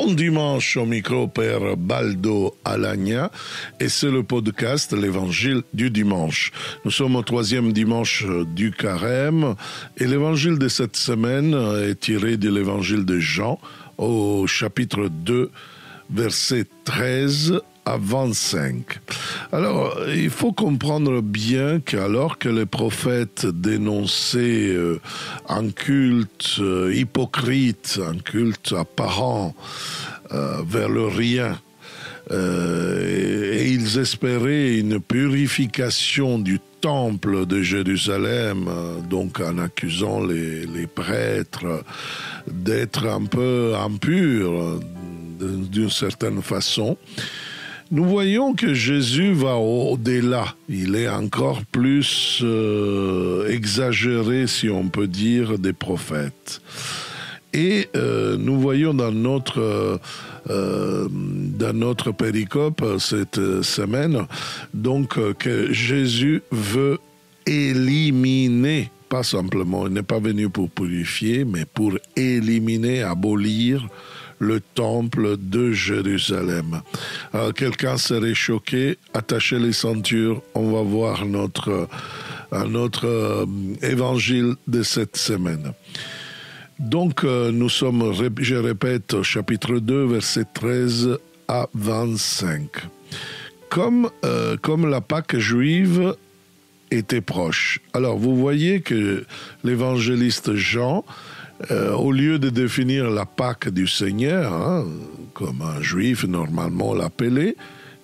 Bon dimanche au micro, Père Baldo Alagna, et c'est le podcast L'Évangile du dimanche. Nous sommes au 3e dimanche du Carême, et l'évangile de cette semaine est tiré de l'évangile de Jean, au chapitre 2, verset 13 à 25. Alors, il faut comprendre bien qu'alors que les prophètes dénonçaient un culte hypocrite, un culte apparent vers le rien, et ils espéraient une purification du temple de Jérusalem, donc en accusant les prêtres d'être un peu impurs d'une certaine façon. Nous voyons que Jésus va au-delà. Il est encore plus exagéré, si on peut dire, des prophètes. Et nous voyons dans notre péricope cette semaine, donc que Jésus veut éliminer, pas simplement, il n'est pas venu pour purifier, mais pour éliminer, abolir le temple de Jérusalem. Alors, quelqu'un serait choqué, attachez les ceintures, on va voir notre évangile de cette semaine. Donc, nous sommes, je répète, au chapitre 2, verset 13 à 25. Comme la Pâque juive était proche. Alors, vous voyez que l'évangéliste Jean, au lieu de définir la Pâque du Seigneur, comme un juif normalement l'appelait,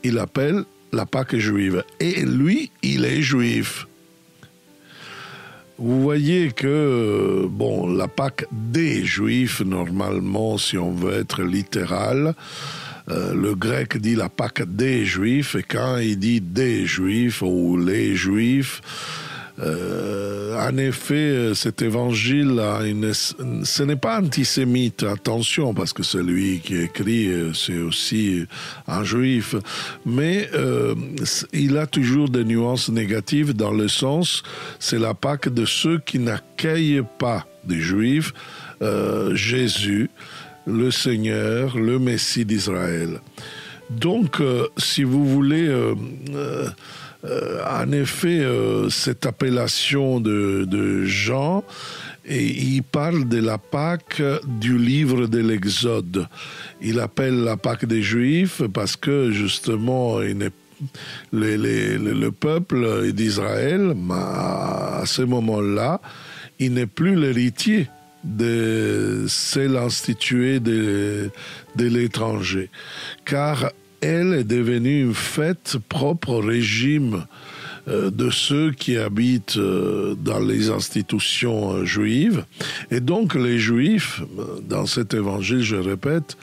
il appelle la Pâque juive. Et lui, il est juif. Vous voyez que, la Pâque des Juifs, normalement, si on veut être littéral, le grec dit la Pâque des Juifs, et quand il dit des Juifs ou les Juifs, en effet, cet évangile ce n'est pas antisémite, attention, parce que celui qui écrit, c'est aussi un juif, mais il a toujours des nuances négatives dans le sens, c'est la Pâque de ceux qui n'accueillent pas des juifs, Jésus, le Seigneur, le Messie d'Israël. Donc, si vous voulez... en effet, cette appellation de Jean, et il parle de la Pâque du livre de l'Exode. Il appelle la Pâque des Juifs parce que justement, le peuple d'Israël, à ce moment-là, il n'est plus l'héritier de celle instituée de l'étranger. Car elle est devenue une fête propre au régime de ceux qui habitent dans les institutions juives. Et donc les Juifs, dans cet évangile, je répète,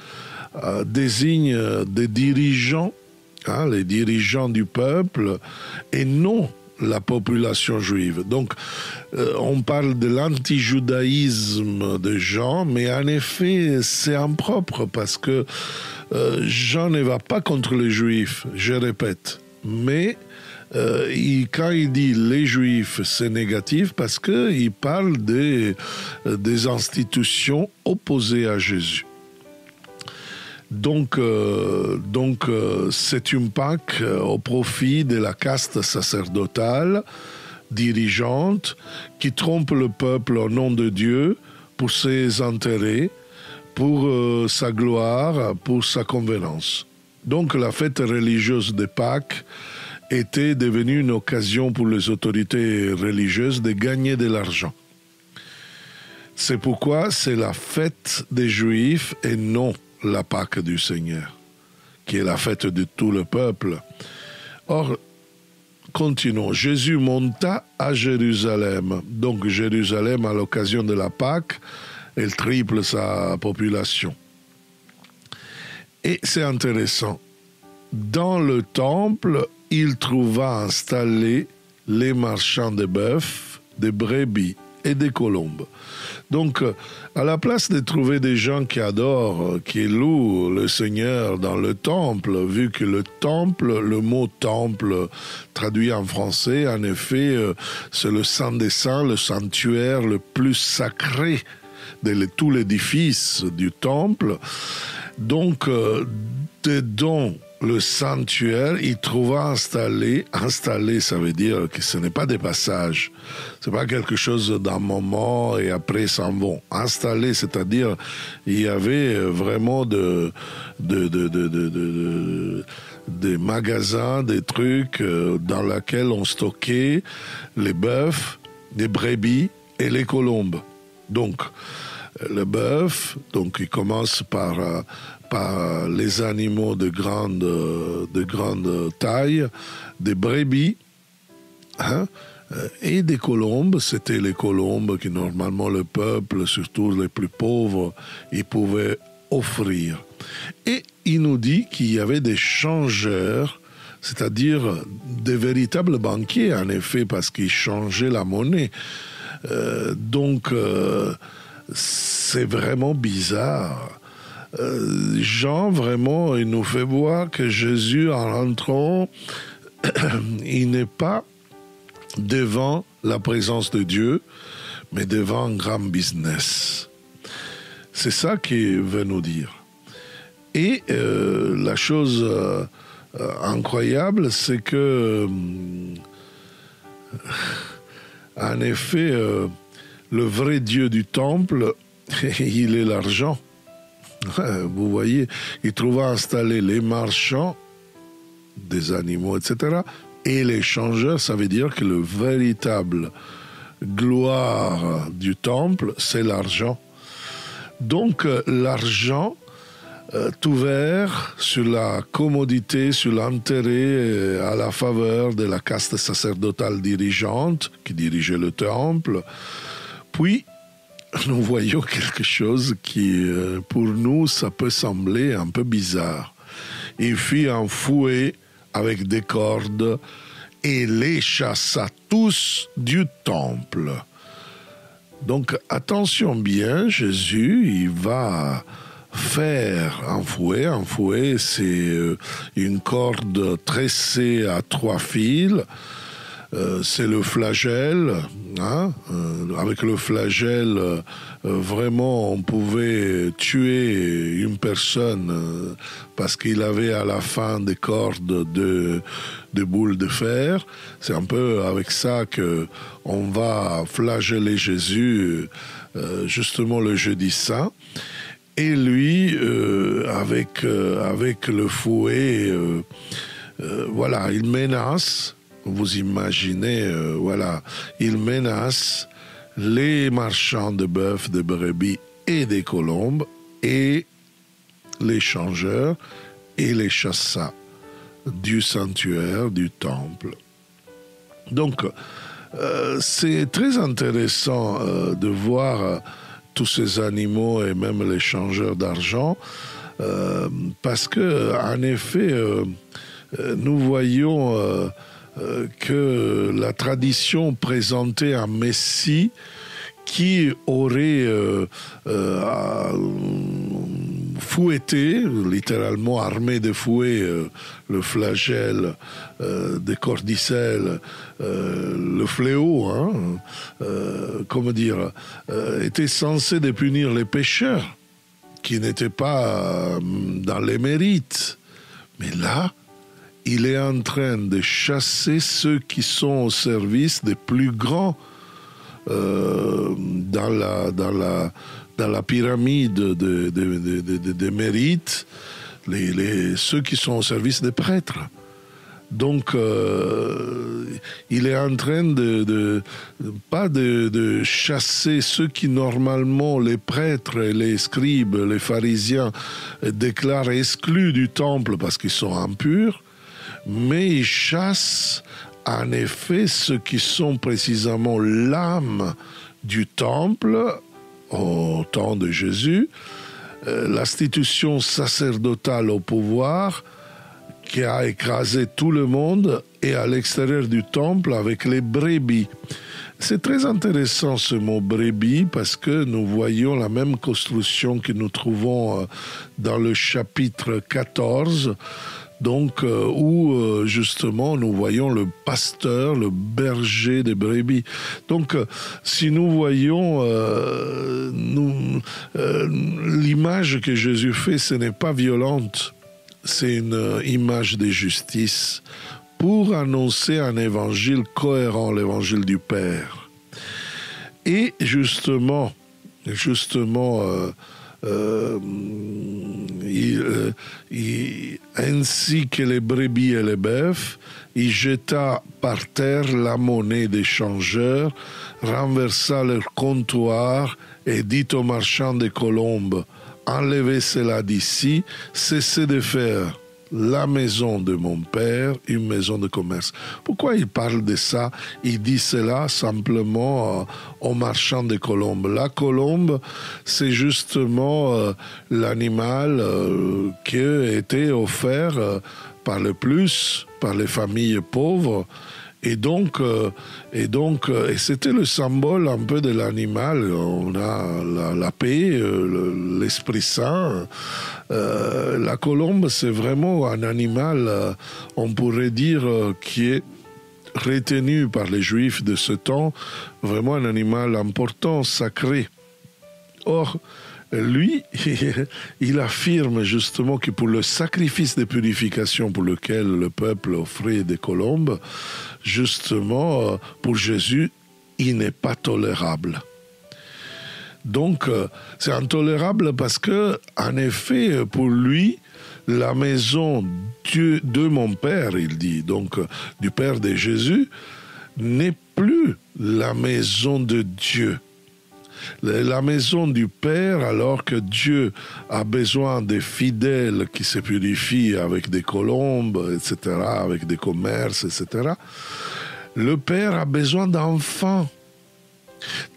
désignent des dirigeants, les dirigeants du peuple, et non la population juive. Donc, on parle de l'anti-judaïsme de Jean, mais en effet, c'est impropre parce que Jean ne va pas contre les Juifs, je répète. Mais quand il dit les Juifs, c'est négatif parce qu'il parle des institutions opposées à Jésus. Donc, c'est une Pâque au profit de la caste sacerdotale, dirigeante, qui trompe le peuple au nom de Dieu pour ses intérêts, pour sa gloire, pour sa convenance. Donc, la fête religieuse de Pâques était devenue une occasion pour les autorités religieuses de gagner de l'argent. C'est pourquoi c'est la fête des Juifs et non la Pâque du Seigneur, qui est la fête de tout le peuple. Or, continuons. Jésus monta à Jérusalem. Donc, Jérusalem, à l'occasion de la Pâque, elle triple sa population. Et c'est intéressant. Dans le temple, il trouva installés les marchands de bœufs, de brebis et des colombes. Donc, à la place de trouver des gens qui adorent, qui louent le Seigneur dans le temple, vu que le temple, le mot temple, traduit en français, en effet, c'est le Saint des Saints, le sanctuaire le plus sacré tout l'édifice du temple. Donc, dedans le sanctuaire, il trouva installé, ça veut dire que ce n'est pas des passages, c'est pas quelque chose d'un moment et après s'en vont. Installé, c'est-à-dire il y avait vraiment des magasins, des trucs dans lesquels on stockait les bœufs, les brebis et les colombes. Donc, le bœuf, donc il commence par les animaux de grande taille, des brebis, et des colombes. C'était les colombes que normalement le peuple, surtout les plus pauvres, ils pouvaient offrir. Et il nous dit qu'il y avait des changeurs, c'est-à-dire des véritables banquiers, en effet, parce qu'ils changeaient la monnaie. Donc, c'est vraiment bizarre. Jean, vraiment, il nous fait voir que Jésus, en rentrant, il n'est pas devant la présence de Dieu, mais devant un grand business. C'est ça qu'il veut nous dire. Et la chose incroyable, c'est que, en effet, le vrai Dieu du temple, il est l'argent. Vous voyez, il trouva installés les marchands des animaux, etc. Et les changeurs, ça veut dire que le véritable gloire du temple, c'est l'argent. Donc l'argent ouvert sur la commodité, sur l'intérêt, à la faveur de la caste sacerdotale dirigeante qui dirigeait le temple. Puis, nous voyons quelque chose qui, pour nous, ça peut sembler un peu bizarre. Il fit un fouet avec des cordes et les chassa tous du temple. Donc, attention bien, Jésus, il va faire un fouet. Un fouet, c'est une corde tressée à 3 fils. C'est le flagelle, avec le flagelle, vraiment on pouvait tuer une personne parce qu'il avait à la fin des cordes de boules de fer. C'est un peu avec ça que on va flageller Jésus, justement le jeudi saint. Et lui, avec le fouet, voilà, il menace. Vous imaginez, voilà, il menace les marchands de bœufs, de brebis et des colombes et les changeurs et les chassa du sanctuaire, du temple. Donc, c'est très intéressant de voir tous ces animaux et même les changeurs d'argent parce que, en effet, nous voyons que la tradition présentait un Messie qui aurait fouetté, littéralement armé de fouets, le flagelle, des cordicelles, le fléau, comment dire, était censé de punir les pécheurs qui n'étaient pas dans les mérites. Mais là, il est en train de chasser ceux qui sont au service des plus grands dans la pyramide des mérites, ceux qui sont au service des prêtres. Donc, il est en train pas de chasser ceux qui normalement, les prêtres, les scribes, les pharisiens, déclarent exclus du temple parce qu'ils sont impurs, mais il chasse en effet ceux qui sont précisément l'âme du temple au temps de Jésus, l'institution sacerdotale au pouvoir qui a écrasé tout le monde, et à l'extérieur du temple avec les brebis. C'est très intéressant ce mot brebis parce que nous voyons la même construction que nous trouvons dans le chapitre 14, donc où justement nous voyons le pasteur, le berger des brebis. Donc si nous voyons l'image que Jésus fait, ce n'est pas violente, c'est une image de justice pour annoncer un évangile cohérent, l'évangile du Père. Et justement, ainsi que les brebis et les bœufs, il jeta par terre la monnaie des changeurs, renversa leur comptoir et dit aux marchands de colombes, enlevez cela d'ici, cessez de faire la maison de mon père, une maison de commerce. Pourquoi il parle de ça? Il dit cela simplement aux marchands de colombes. La colombe, c'est justement l'animal qui était offert par les familles pauvres. Et c'était le symbole un peu de l'animal. On a la paix, l'Esprit Saint. La colombe, c'est vraiment un animal, on pourrait dire, qui est retenu par les Juifs de ce temps, vraiment un animal important, sacré. Or, lui, il affirme justement que pour le sacrifice de purification pour lequel le peuple offrait des colombes, justement, pour Jésus, il n'est pas tolérable. Donc, c'est intolérable parce que, en effet, pour lui, la maison de mon Père, il dit, donc du Père de Jésus, n'est plus la maison de Dieu. La maison du Père, alors que Dieu a besoin des fidèles qui se purifient avec des colombes, etc., avec des commerces, etc., le Père a besoin d'enfants.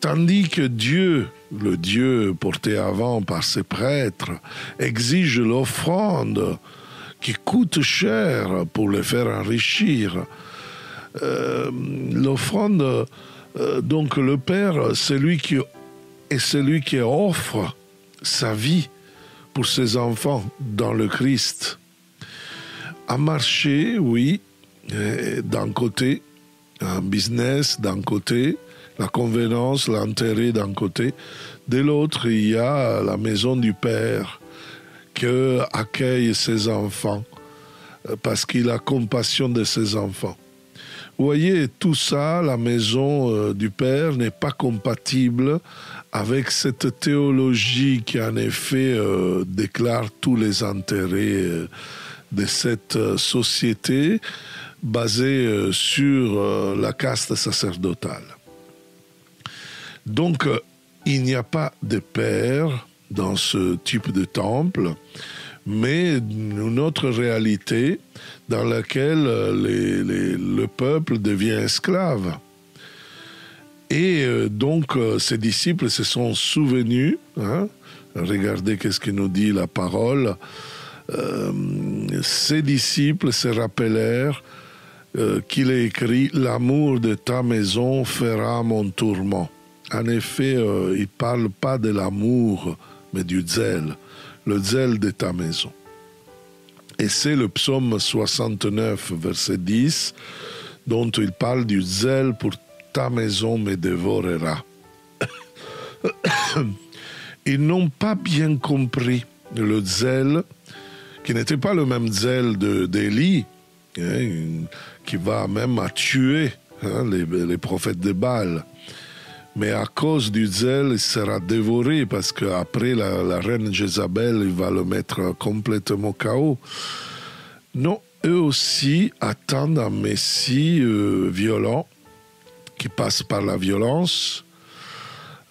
Tandis que Dieu, le Dieu porté avant par ses prêtres, exige l'offrande qui coûte cher pour les faire enrichir. L'offrande, donc le Père, c'est lui qui offre sa vie pour ses enfants dans le Christ. Un marché, oui, d'un côté, un business d'un côté, la convenance, l'intérêt d'un côté. De l'autre, il y a la maison du Père qui accueille ses enfants parce qu'il a compassion de ses enfants. Vous voyez, tout ça, la maison du Père n'est pas compatible avec cette théologie qui, en effet, déclare tous les intérêts de cette société basée sur la caste sacerdotale. Donc, il n'y a pas de père dans ce type de temple, mais une autre réalité dans laquelle le peuple devient esclave. Et donc, ses disciples se sont souvenus, regardez qu'est-ce que nous dit la parole, ses disciples se rappelèrent qu'il est écrit « L'amour de ta maison fera mon tourment ». En effet, il ne parle pas de l'amour, mais du zèle, le zèle de ta maison. Et c'est le psaume 69, verset 10, dont il parle du zèle pour ta maison me dévorera. Ils n'ont pas bien compris le zèle, qui n'était pas le même zèle d'Élie, qui va même à tuer les prophètes de Baal. Mais à cause du zèle, il sera dévoré parce qu'après la reine Jézabel, il va le mettre complètement KO. Non, eux aussi attendent un Messie violent qui passe par la violence.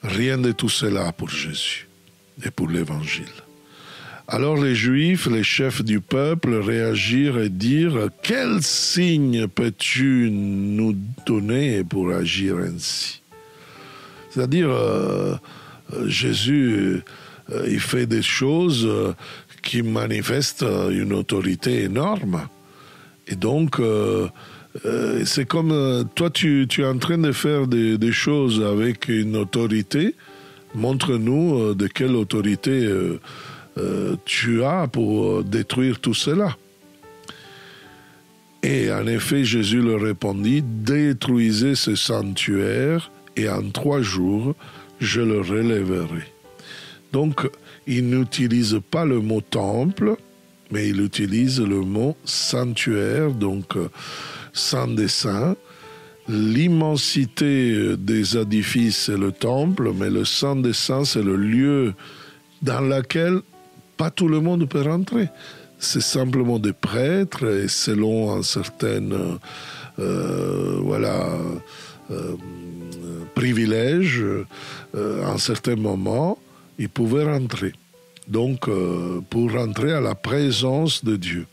Rien de tout cela pour Jésus et pour l'Évangile. Alors les Juifs, les chefs du peuple, réagirent et dirent « Quel signe peux-tu nous donner pour agir ainsi ?» C'est-à-dire, Jésus, il fait des choses qui manifestent une autorité énorme. Et donc, c'est comme toi, tu es en train de faire des choses avec une autorité. Montre-nous de quelle autorité tu as pour détruire tout cela. Et en effet, Jésus leur répondit, détruisez ce sanctuaire et en 3 jours, je le relèverai. Donc, il n'utilise pas le mot temple, mais il utilise le mot sanctuaire, donc saint des saints. L'immensité des édifices, c'est le temple, mais le saint des saints, c'est le lieu dans lequel pas tout le monde peut rentrer. C'est simplement des prêtres, et selon un certain privilège, à un certain moment, ils pouvaient rentrer. Donc, pour rentrer à la présence de Dieu.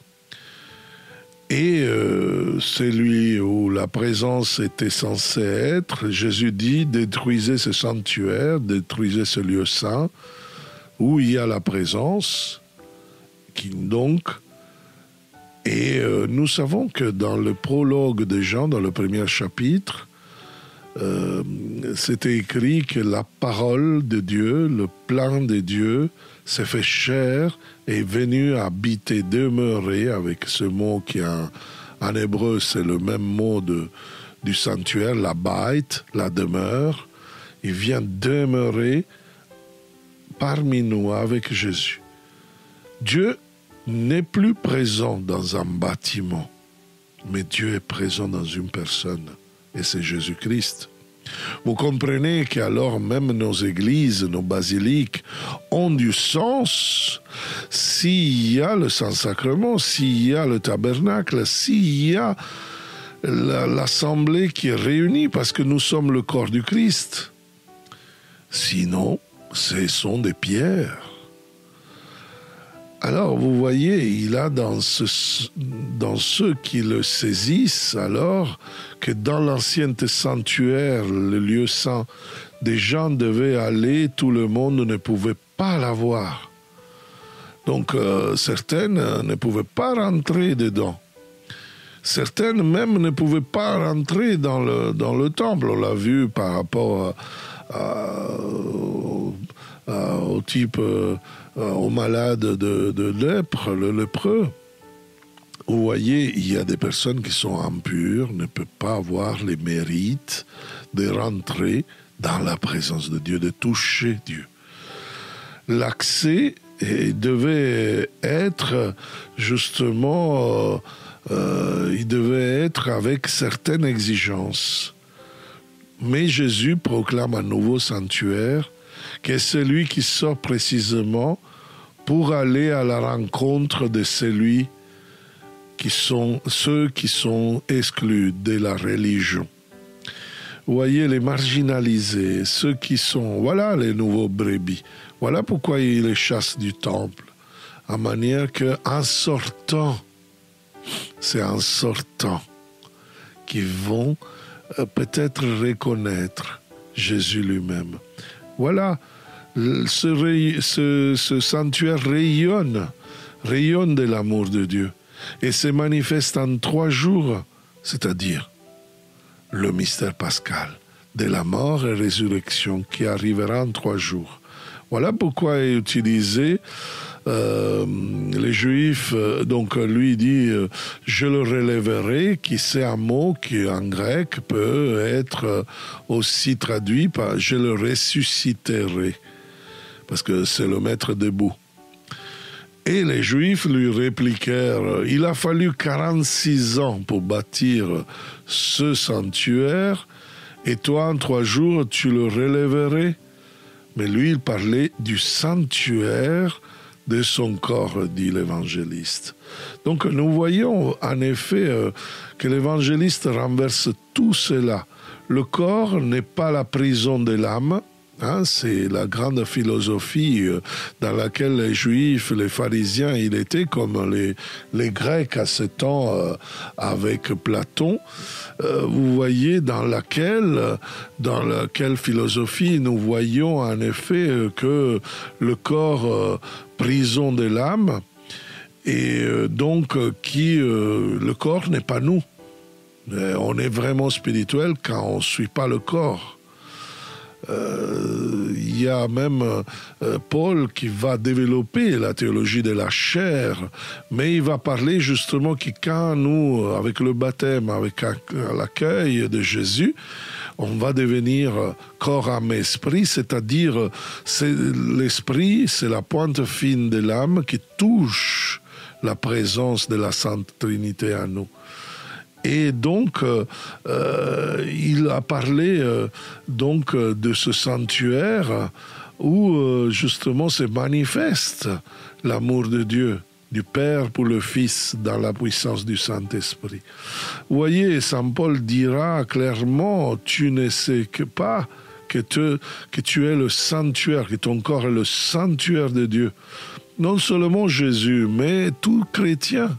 Et celui où la présence était censée être, Jésus dit, détruisez ce sanctuaire, détruisez ce lieu saint, où il y a la présence, nous savons que dans le prologue de Jean, dans le premier chapitre, c'était écrit que la parole de Dieu, le plan de Dieu, s'est fait chair et est venu habiter, demeurer, avec ce mot qui en hébreu, c'est le même mot du sanctuaire, la bait, la demeure. Il vient demeurer parmi nous avec Jésus. Dieu n'est plus présent dans un bâtiment, mais Dieu est présent dans une personne, et c'est Jésus-Christ. Vous comprenez qu'alors même nos églises, nos basiliques ont du sens s'il y a le Saint-Sacrement, s'il y a le tabernacle, s'il y a l'assemblée qui est réunie, parce que nous sommes le corps du Christ. Sinon, ce sont des pierres. Alors, vous voyez, il a dans ceux qui le saisissent, alors que dans l'ancien sanctuaire, le lieu saint, des gens devaient aller, tout le monde ne pouvait pas l'avoir. Donc, certaines ne pouvaient pas rentrer dedans. Certaines même ne pouvaient pas rentrer dans le temple. On l'a vu par rapport au type... aux malades de lèpre, le lépreux. Vous voyez, il y a des personnes qui sont impures, ne peuvent pas avoir les mérites de rentrer dans la présence de Dieu, de toucher Dieu. L'accès devait être justement, il devait être avec certaines exigences. Mais Jésus proclame un nouveau sanctuaire, qui est celui qui sort précisément pour aller à la rencontre de ceux qui sont exclus de la religion. Vous voyez, les marginalisés, ceux qui sont, voilà les nouveaux brebis. Voilà pourquoi il les chasse du temple. À manière qu'en sortant, c'est en sortant qu'ils vont peut-être reconnaître Jésus lui-même. Voilà, ce sanctuaire rayonne de l'amour de Dieu et se manifeste en 3 jours, c'est-à-dire le mystère pascal de la mort et résurrection qui arrivera en 3 jours. Voilà pourquoi est utilisé les Juifs, donc lui dit « je le relèverai », qui c'est un mot qui en grec peut être aussi traduit par « je le ressusciterai », parce que c'est le mettre debout. Et les Juifs lui répliquèrent « il a fallu 46 ans pour bâtir ce sanctuaire, et toi en 3 jours tu le relèverais ?» Mais lui, il parlait du sanctuaire de son corps, dit l'évangéliste. Donc nous voyons en effet que l'évangéliste renverse tout cela. Le corps n'est pas la prison de l'âme, c'est la grande philosophie dans laquelle les Juifs, les pharisiens, ils étaient comme les Grecs à ce temps avec Platon. Vous voyez dans laquelle philosophie nous voyons en effet que le corps prison de l'âme et donc le corps n'est pas nous. On est vraiment spirituel quand on ne suit pas le corps. Il il y a même Paul qui va développer la théologie de la chair, mais il va parler justement que quand nous, avec le baptême, avec l'accueil de Jésus, on va devenir corps, âme, esprit, c'est-à-dire l'esprit, c'est la pointe fine de l'âme qui touche la présence de la Sainte Trinité en nous. Et donc, il a parlé donc de ce sanctuaire où justement se manifeste l'amour de Dieu, du Père pour le Fils dans la puissance du Saint-Esprit. Vous voyez, Saint Paul dira clairement, tu ne sais pas que tu es le sanctuaire, que ton corps est le sanctuaire de Dieu. Non seulement Jésus, mais tout chrétien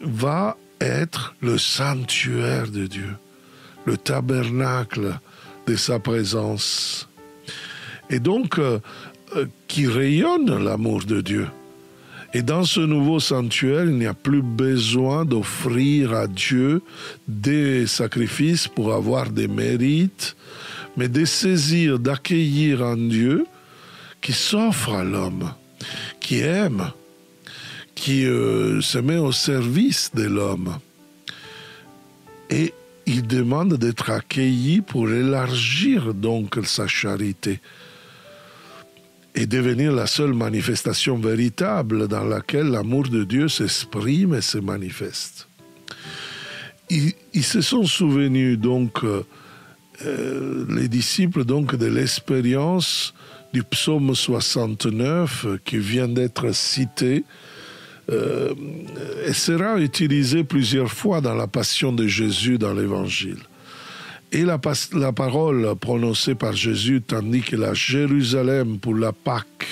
va être le sanctuaire de Dieu, le tabernacle de sa présence. Et donc, qui rayonne l'amour de Dieu. Et dans ce nouveau sanctuaire, il n'y a plus besoin d'offrir à Dieu des sacrifices pour avoir des mérites, mais de saisir, d'accueillir un Dieu qui s'offre à l'homme, qui aime, qui se met au service de l'homme. Et il demande d'être accueilli pour élargir donc sa charité et devenir la seule manifestation véritable dans laquelle l'amour de Dieu s'exprime et se manifeste. Ils se sont souvenus donc, les disciples donc, de l'expérience du psaume 69 qui vient d'être cité et sera utilisé plusieurs fois dans la passion de Jésus dans l'Évangile. Et la parole prononcée par Jésus tandis qu'il est à Jérusalem pour la Pâque,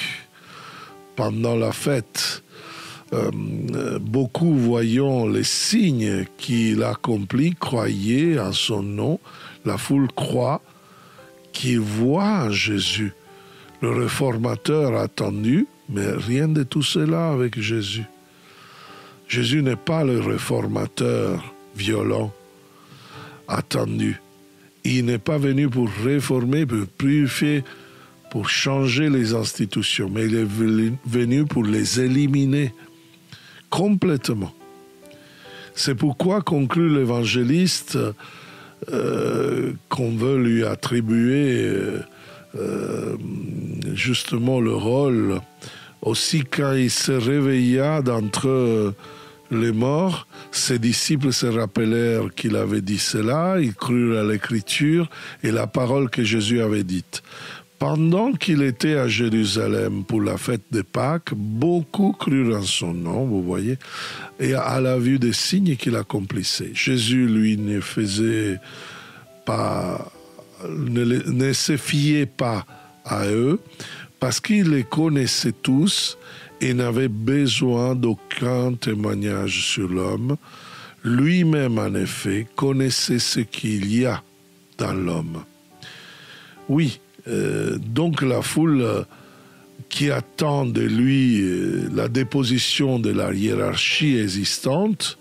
pendant la fête, beaucoup voyant les signes qu'il accomplit, croyaient en son nom. La foule croit qu'ils voient Jésus, le réformateur attendu, mais rien de tout cela avec Jésus. Jésus n'est pas le réformateur violent attendu. Il n'est pas venu pour réformer, pour purifier, pour changer les institutions, mais il est venu pour les éliminer complètement. C'est pourquoi conclut l'évangéliste qu'on veut lui attribuer justement le rôle. Aussi quand il se réveilla d'entre les morts, ses disciples se rappelèrent qu'il avait dit cela, ils crurent à l'écriture et la parole que Jésus avait dite. Pendant qu'il était à Jérusalem pour la fête de Pâques, beaucoup crurent en son nom, vous voyez, et à la vue des signes qu'il accomplissait. Jésus, lui, ne se fiait pas à eux, parce qu'il les connaissait tous et n'avait besoin d'aucun témoignage sur l'homme. Lui-même, en effet, connaissait ce qu'il y a dans l'homme. Oui, donc la foule qui attend de lui la déposition de la hiérarchie existante,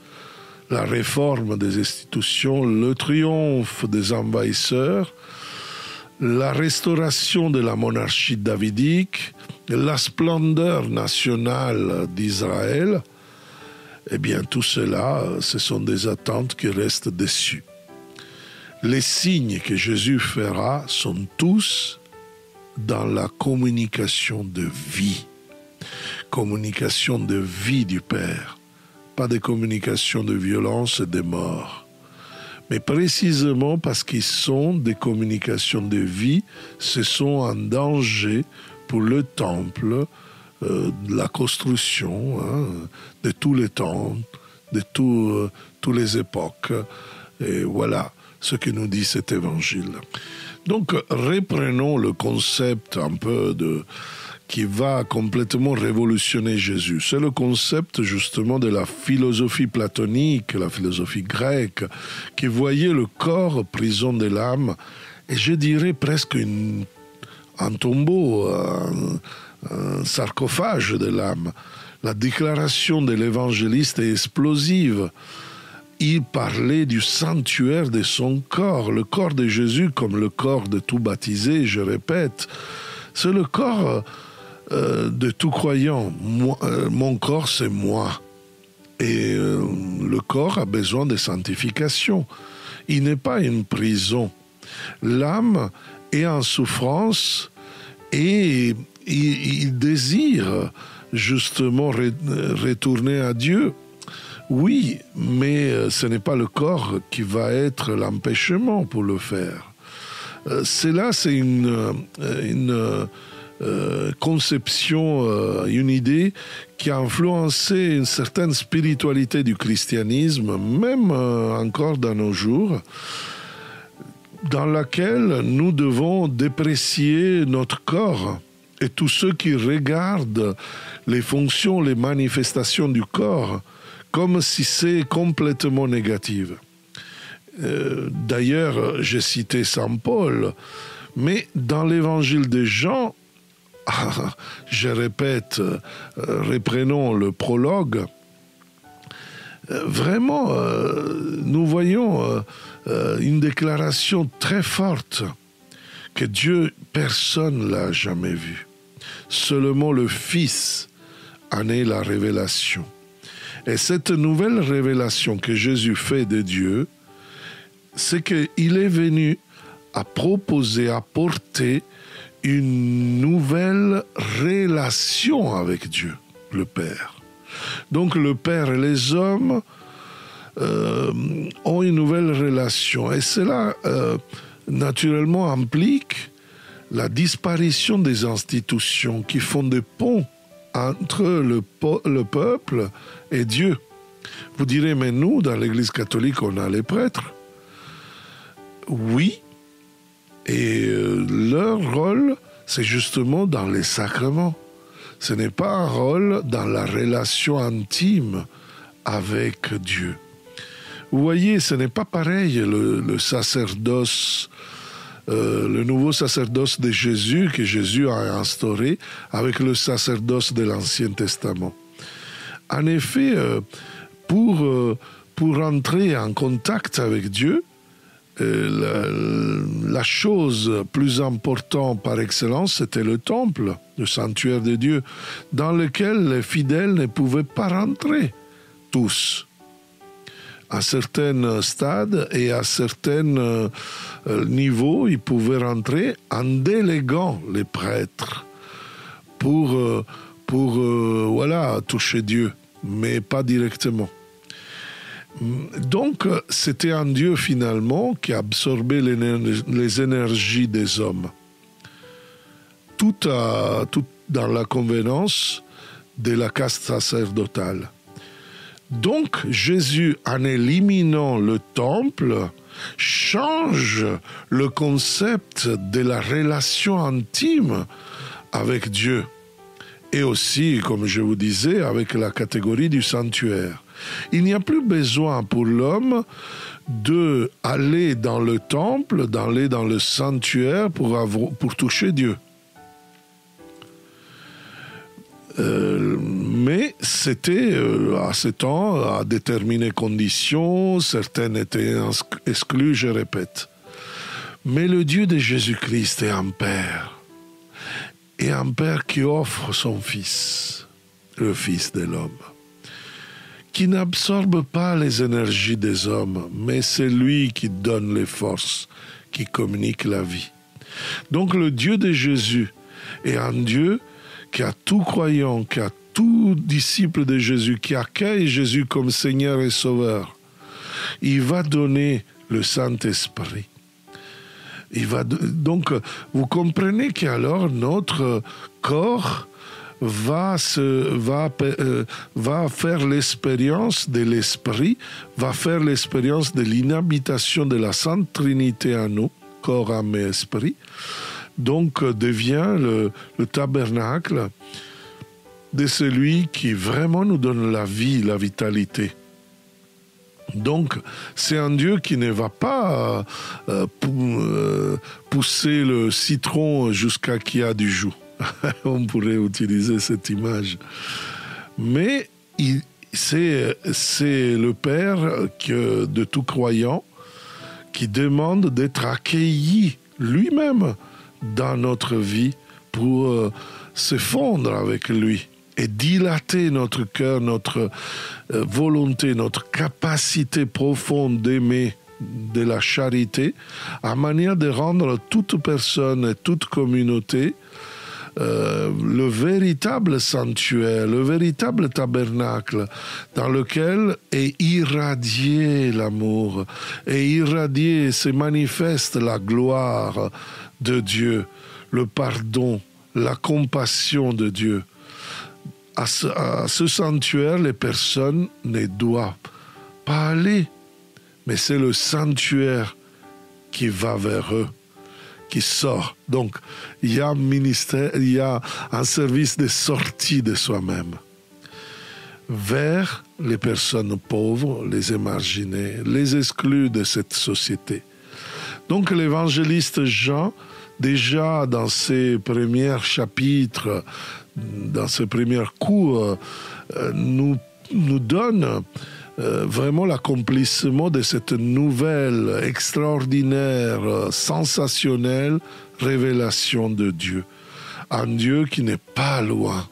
la réforme des institutions, le triomphe des envahisseurs, la restauration de la monarchie davidique, la splendeur nationale d'Israël, eh bien tout cela, ce sont des attentes qui restent déçues. Les signes que Jésus fera sont tous dans la communication de vie du Père, pas de communication de violence et de mort. Mais précisément parce qu'ils sont des communications de vie, ce sont un danger pour le temple, de la construction, de tous les temps, de toutes les époques. Et voilà ce que nous dit cet évangile. Donc, reprenons le concept un peu qui va complètement révolutionner Jésus. C'est le concept justement de la philosophie platonique, la philosophie grecque, qui voyait le corps prison de l'âme, et je dirais presque un tombeau, un sarcophage de l'âme. La déclaration de l'évangéliste est explosive. il parlait du sanctuaire de son corps. Le corps de Jésus, comme le corps de tout baptisé, je répète, c'est le corps de tout croyant. Mon corps, c'est moi. Et le corps a besoin de sanctification. Il n'est pas une prison. L'âme est en souffrance et il désire justement retourner à Dieu. Oui, mais ce n'est pas le corps qui va être l'empêchement pour le faire. C'est une conception, une idée qui a influencé une certaine spiritualité du christianisme, même encore dans nos jours, dans laquelle nous devons déprécier notre corps et tous ceux qui regardent les fonctions, les manifestations du corps comme si c'est complètement négatif. D'ailleurs, j'ai cité Saint Paul, mais dans l'évangile de Jean, je répète, reprenons le prologue, vraiment, nous voyons une déclaration très forte que Dieu, personne ne l'a jamais vue. Seulement le Fils en est la révélation. Et cette nouvelle révélation que Jésus fait de Dieu, c'est qu'il est venu à proposer, à porter une nouvelle relation avec Dieu, le Père. Donc le Père et les hommes ont une nouvelle relation. Et cela, naturellement, implique la disparition des institutions qui font des ponts entre le peuple et Dieu. Vous direz, mais nous, dans l'Église catholique, on a les prêtres. Oui, et leur rôle, c'est justement dans les sacrements. Ce n'est pas un rôle dans la relation intime avec Dieu. Vous voyez, ce n'est pas pareil le sacerdoce, le nouveau sacerdoce de Jésus que Jésus a instauré avec le sacerdoce de l'Ancien Testament. En effet, pour entrer en contact avec Dieu, la chose plus importante par excellence, c'était le temple, le sanctuaire de Dieu, dans lequel les fidèles ne pouvaient pas rentrer, tous. À certains stades et à certains niveaux, ils pouvaient rentrer en déléguant les prêtres pour toucher Dieu, mais pas directement. Donc, c'était un Dieu finalement qui absorbait les énergies des hommes. Tout dans la convenance de la caste sacerdotale. Donc, Jésus, en éliminant le temple, change le concept de la relation intime avec Dieu. Et aussi, comme je vous disais, avec la catégorie du sanctuaire. Il n'y a plus besoin pour l'homme d'aller dans le temple, d'aller dans le sanctuaire pour toucher Dieu. Mais c'était à ce temps, à déterminées conditions, certaines étaient exclues, je répète. Mais le Dieu de Jésus-Christ est un Père. Et un Père qui offre son Fils, le Fils de l'homme, qui n'absorbe pas les énergies des hommes, mais c'est lui qui donne les forces, qui communique la vie. Donc le Dieu de Jésus est un Dieu qui a tout croyant, qui a tout disciple de Jésus, qui accueille Jésus comme Seigneur et Sauveur. Il va donner le Saint-Esprit. Donc, vous comprenez qu'alors notre corps va faire l'expérience de l'Esprit, va faire l'expérience de l'inhabitation de la Sainte Trinité en nous, corps, âme et esprit. Donc, devient le tabernacle de celui qui vraiment nous donne la vie, la vitalité. Donc, c'est un Dieu qui ne va pas pousser le citron jusqu'à qu'il y a du jus. On pourrait utiliser cette image. Mais c'est le Père de tout croyant qui demande d'être accueilli lui-même dans notre vie pour se fondre avec lui et dilater notre cœur, notre volonté, notre capacité profonde d'aimer, de la charité, à manière de rendre toute personne et toute communauté le véritable sanctuaire, le véritable tabernacle dans lequel est irradié l'amour, et irradié, se manifeste la gloire de Dieu, le pardon, la compassion de Dieu. À ce sanctuaire, les personnes ne doivent pas aller, mais c'est le sanctuaire qui va vers eux, qui sort. Donc, il y a un ministère, il y a un service de sortie de soi-même vers les personnes pauvres, les émarginés, les exclus de cette société. Donc, l'évangéliste Jean, déjà dans ses premiers chapitres, dans ses premiers cours, nous donne vraiment l'accomplissement de cette nouvelle, extraordinaire, sensationnelle révélation de Dieu. Un Dieu qui n'est pas loin,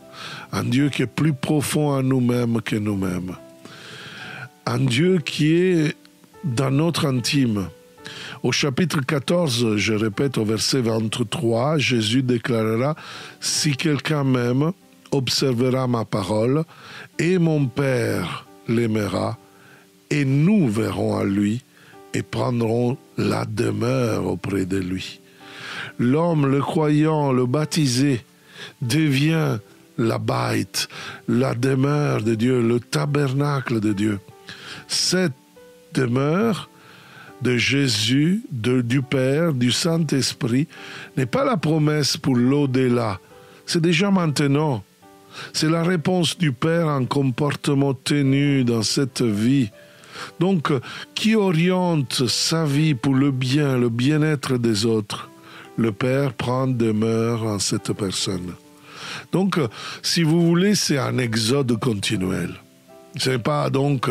un Dieu qui est plus profond en nous-mêmes que nous-mêmes. Un Dieu qui est dans notre intime. Au chapitre 14, je répète au verset 23, Jésus déclarera « Si quelqu'un m'aime, observera ma parole, et mon Père l'aimera, et nous verrons à lui et prendrons la demeure auprès de lui. » L'homme, le croyant, le baptisé, devient la bête, la demeure de Dieu, le tabernacle de Dieu. Cette demeure de Jésus, du Père, du Saint-Esprit, n'est pas la promesse pour l'au-delà, c'est déjà maintenant. C'est la réponse du Père en comportement tenu dans cette vie. Donc, qui oriente sa vie pour le bien, le bien-être des autres, le Père prend demeure en cette personne. Donc, si vous voulez, c'est un exode continuel. Ce n'est pas donc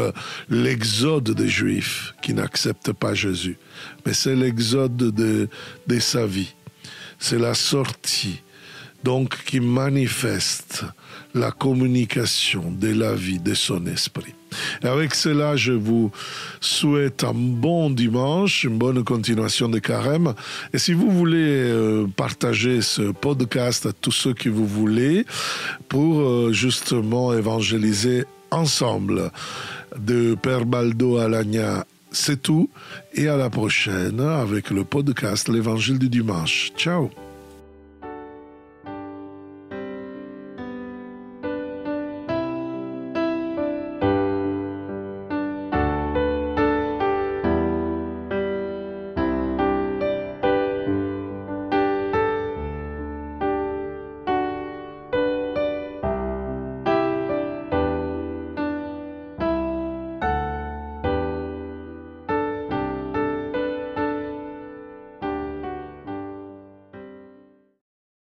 l'exode des Juifs qui n'acceptent pas Jésus, mais c'est l'exode de sa vie. C'est la sortie, donc, qui manifeste la communication de la vie de son esprit. Et avec cela, je vous souhaite un bon dimanche, une bonne continuation de carême. Et si vous voulez partager ce podcast à tous ceux que vous voulez pour justement évangéliser ensemble de Père Baldo à Lagna, c'est tout. Et à la prochaine avec le podcast L'Évangile du dimanche. Ciao!